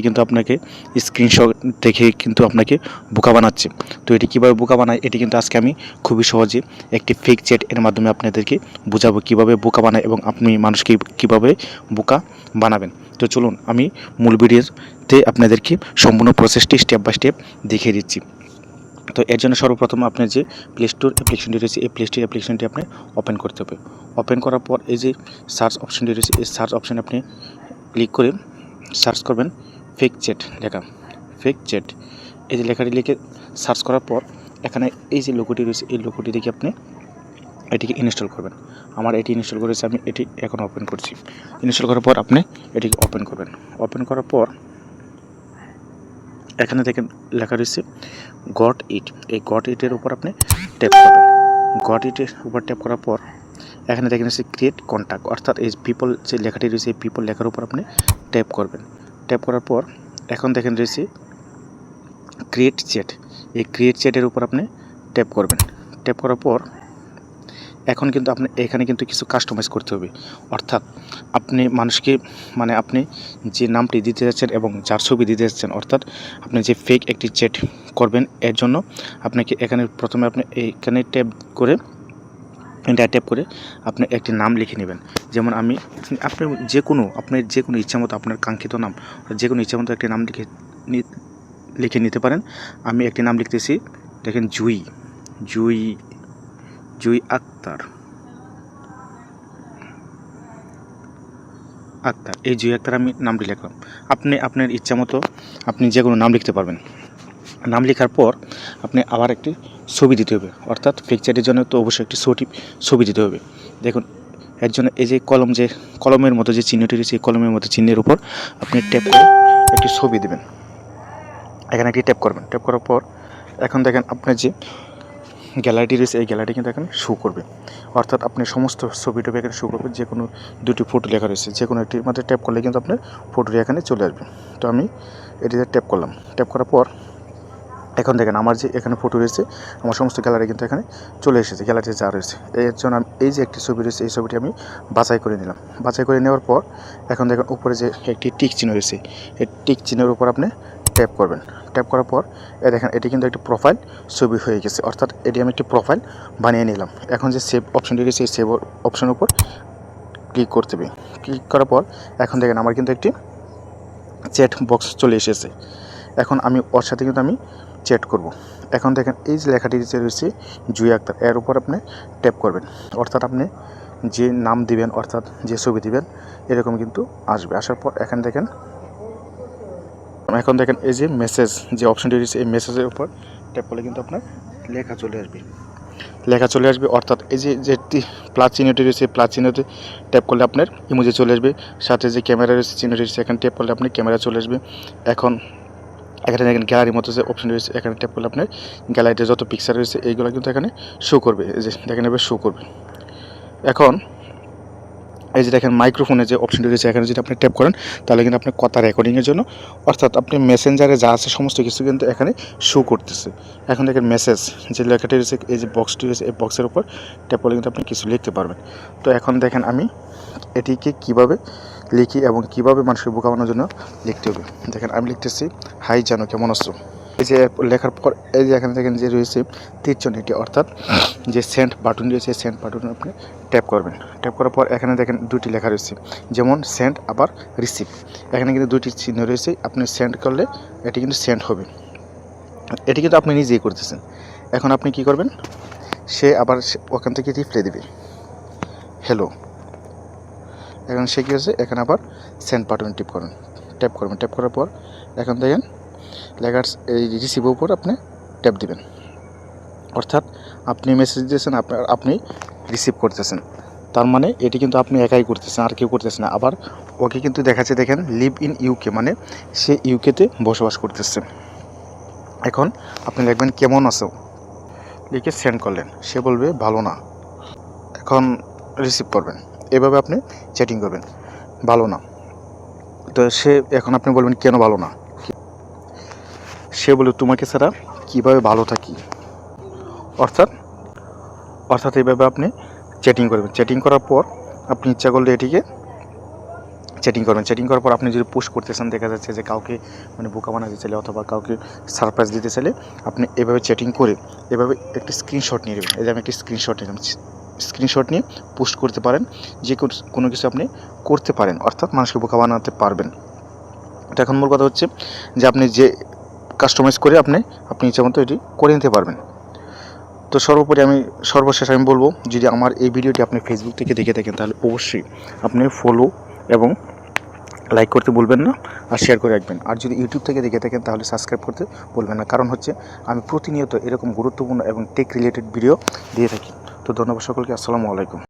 কিন্তু আপনাকে স্ক্রিনশট দেখে কিন্তু আপনাকে বোকা বানাচ্ছে। তো এটি কীভাবে বোকা বানায় এটি কিন্তু আজকে আমি খুবই সহজে একটি ফেক চ্যাট এর মাধ্যমে আপনাদেরকে বোঝাবো কীভাবে বোকা বানায় এবং আপনি মানুষকে কীভাবে বোকা বানাবেন। তো চলুন আমি মূল ভিডিওতে আপনাদেরকে সম্পূর্ণ প্রসেসটি স্টেপ বাই স্টেপ দেখিয়ে দিচ্ছি। তো এর জন্য সর্বপ্রথম আপনার যে প্লে স্টোর অ্যাপ্লিকেশনটি রয়েছে এই প্লে স্টোর অ্যাপ্লিকেশনটি আপনি ওপেন করতে হবে। ওপেন করার পর এই যে সার্চ অপশনটি রয়েছে এই সার্চ অপশানে আপনি ক্লিক করে সার্চ করবেন ফেক চ্যাট লেখা, ফেক চ্যাট এই যে লেখাটি লিখে সার্চ করার পর এখানে এই যে লোগোটি রয়েছে এই লোগোটি দেখে আপনি এটিকে ইনস্টল করবেন। আমার এটি ইনস্টল করেছে, আমি এটি এখন ওপেন করছি। ইনস্টল করার পর আপনি এটিকে ওপেন করবেন। ওপেন করার পর এখানে দেখেন লেখা রয়েছে গট ইট, এই গট ইটের উপর আপনি ট্যাপ করবেন। গট ইটের উপর ট্যাপ করার পর এখানে দেখেন রয়েছে ক্রিয়েট কন্ট্যাক্ট, অর্থাৎ এই পিপল যে লেখাটি রয়েছে এই পিপল লেখার উপর আপনি ট্যাপ করবেন। ট্যাপ করার পর এখন দেখেন রয়েছে ক্রিয়েট চ্যাট, এই ক্রিয়েট চ্যাটের উপর আপনি ট্যাপ করবেন। ট্যাপ করার পর এখন কিন্তু আপনি এখানে কিন্তু কিছু কাস্টমাইজ করতে হবে, অর্থাৎ আপনি মানুষকে আপনি যে নামটি দিতে যাচ্ছেন এবং যার ছবি দিতে যাচ্ছেন, অর্থাৎ আপনি যে ফেক একটি চ্যাট করবেন এর জন্য আপনাকে এখানে প্রথমে আপনি এইখানে ট্যাপ করে ট্যাপ করে আপনি একটি নাম লিখে নেবেন। যেমন আপনি আপনার যে কোনো ইচ্ছা মতো আপনার কাঙ্ক্ষিত নাম যে কোনো ইচ্ছা মতো একটি নাম লিখে নিতে পারেন। আমি একটি নাম লিখতেছি, দেখেন জুই আক্তার। এই জুই আক্তার আমি নামটি লিখলাম। আপনি আপনার ইচ্ছা মতো আপনি যে কোনো নাম লিখতে পারবেন। নাম লেখার পর আপনি আবার একটি ছবি দিতে হবে, অর্থাৎ ফেক চ্যাটের জন্য তো অবশ্যই একটি ছবি দিতে হবে। দেখুন এর জন্য এই যে কলমের মতো যে চিহ্নটি রয়েছে এই কলমের মতো চিহ্নের উপর আপনি ট্যাপ করে একটি ছবি দেবেন। এখানে একটি ট্যাপ করবেন। ট্যাপ করার পর এখন দেখেন আপনার যে গ্যালারিটি রয়েছে এই গ্যালারিটি কিন্তু এখানে শো করবে, অর্থাৎ আপনি সমস্ত ছবিটা এখানে শো করবে। যে কোনো দুটি ফটো লেখা রয়েছে, যে কোনো একটির মধ্যে ট্যাপ করলে কিন্তু আপনার ফটোটি এখানে চলে আসবে। তো আমি এটিতে ট্যাপ করলাম। ট্যাপ করার পর এখন দেখেন আমার যে এখানে ফটো রয়েছে আমার সমস্ত গ্যালারি কিন্তু এখানে চলে এসেছে, গ্যালারিতে যা রয়েছে। এর জন্য আমি এই যে একটি ছবি রয়েছে এই ছবিটি আমি বাছাই করে নিলাম। বাছাই করে নেওয়ার পর এখন দেখেন উপরে যে একটি টিক চিহ্ন রয়েছে এই টিক চিহ্নের উপর আপনি ট্যাপ করবেন। ট্যাপ করার পর দেখেন এটি কিন্তু একটি প্রোফাইল ছবি হয়ে গেছে, অর্থাৎ এটি আমি একটি প্রোফাইল বানিয়ে নিলাম। এখন যে সেভ অপশনটি রয়েছে এই সেভ অপশনের উপর ক্লিক করতে হবে। ক্লিক করার পর এখন দেখেন আমার কিন্তু একটি চ্যাট বক্স চলে এসেছে। এখন আমি ওর সাথে কিন্তু আমি চ্যাট করব। এখন দেখেন এই যে লেখাটি রয়েছে জুই আক্তার, এর উপর আপনি ট্যাপ করবেন, অর্থাৎ আপনি যে নাম দিবেন অর্থাৎ যে ছবি দিবেন এরকম কিন্তু আসবে। আসার পর এখন দেখেন এই যে মেসেজ যে অপশনটি রয়েছে এই মেসেজের উপর ট্যাপ করলে কিন্তু আপনার লেখা চলে আসবে, অর্থাৎ এই যে প্লাস চিহ্নটি রয়েছে প্লাস চিহ্নতে ট্যাপ করলে আপনার ইমোজি চলে আসবে। সাথে যে ক্যামেরা রয়েছে চিহ্নটি রয়েছে এখানে ট্যাপ করলে আপনার ক্যামেরা চলে আসবে। এখানে দেখেন গ্যালারির মতো যে অপশন রয়েছে এখানে ট্যাপ করলে আপনার গ্যালারিতে যত পিকচার রয়েছে এইগুলো কিন্তু এখানে শো করবে। এই যে দেখেন এবার শো করবে। এখন এই যে দেখেন মাইক্রোফোনে যে অপশনটি রয়েছে এখানে যদি আপনি ট্যাপ করেন তাহলে কিন্তু আপনার কথা রেকর্ডিংয়ের জন্য, অর্থাৎ আপনি মেসেঞ্জারে যা আছে সমস্ত কিছু কিন্তু এখানে শো করতেছে। এখন দেখেন মেসেজ যে লেখাটি রয়েছে এই যে বক্সটি রয়েছে এই বক্সের উপর ট্যাপ করলে কিন্তু আপনি কিছু লিখতে পারবেন। তো এখন দেখেন আমি এটিকে কিভাবে লিখি এবং কিভাবে মানুষকে বোকা বানানোর জন্য লিখতে হবে। দেখেন আমি লিখতেছি, হাই জানো কেমন আছো। এই যে লেখার পর এই যে এখানে দেখেন যে রয়েছে তীরচিহ্নটি, অর্থাৎ যে সেন্ড বাটন রয়েছে সেন্ড বাটনে আপনি ট্যাপ করবেন। ট্যাপ করার পর এখানে দেখেন দুটি লেখা রয়েছে, যেমন সেন্ড আবার রিসিভ। এখানে কিন্তু দুটি চিহ্ন রয়েছে, আপনি সেন্ড করলে এটি কিন্তু সেন্ড হবে। এটি কিন্তু আপনি নিজেই করতেছেন। এখন আপনি কি করবেন, সে আবার ওখান থেকে রিপ্লাই দেবে হ্যালো। এখন সে কী হচ্ছে এখানে আবার সেন্ড বাটনে ট্যাপ করবেন। ট্যাপ করার পর এখন দেখেন লেখার এই রিসিভের উপর আপনি ট্যাপ দিবেন, অর্থাৎ আপনি মেসেজ দিয়েছেন আপনি রিসিভ করতেছেন। তার মানে এটি কিন্তু আপনি একাই করতেছেন, আর কেউ করতেছে না। আবার ওকে কিন্তু দেখাচ্ছে দেখেন লিভ ইন ইউকে, মানে সে ইউকেতে বসবাস করতেছে। এখন আপনি লিখবেন কেমন আছো, লিখে সেন্ড করলেন, সে বলবে ভালো না। এখন রিসিভ করবেন, এভাবে আপনি চ্যাটিং করবেন ভালো না। তো এখন আপনি বলবেন কেন ভালো না, সে বলে তোমাকে ছাড়া কীভাবে ভালো থাকি। অর্থাৎ এইভাবে আপনি চ্যাটিং করবেন। চ্যাটিং করার পর আপনি ইচ্ছা করলে এটিকে চ্যাটিং করবেন। চ্যাটিং করার পর আপনি যদি পোস্ট করতেছেন, দেখা যাচ্ছে যে কাউকে মানে বোকা বানাতে চাইলে অথবা কাউকে সারপ্রাইজ দিতে চাইলে আপনি এভাবে চ্যাটিং করে এভাবে একটা স্ক্রিনশট নিয়ে নেবেন। এই যে আমি একটি স্ক্রিনশট নিলাম, স্ক্রিনশট নিয়ে পোস্ট করতে পারেন, যে কোনো কিছু আপনি করতে পারেন, অর্থাৎ মানুষকে বোকা বানাতে পারবেন। এটা এখন মূল কথা হচ্ছে যে আপনি যে কাস্টমাইজ করে আপনি ইচ্ছা মতো এটি করে নিতে পারবেন। তো সর্বোপরি সর্বশেষ আমি বলবো, যদি আমার এই ভিডিওটি আপনি ফেসবুক থেকে দেখে থাকেন তাহলে অবশ্যই আপনি ফলো এবং লাইক করতে ভুলবেন না, আর শেয়ার করে রাখবেন। আর যদি ইউটিউব থেকে দেখে থাকেন তাহলে সাবস্ক্রাইব করতে ভুলবেন না, কারণ হচ্ছে আমি প্রতিনিয়ত এরকম গুরুত্বপূর্ণ এবং টেক রিলেটেড ভিডিও দিয়ে থাকি। তো ধন্যবাদ সকলকে, আসসালামু আলাইকুম।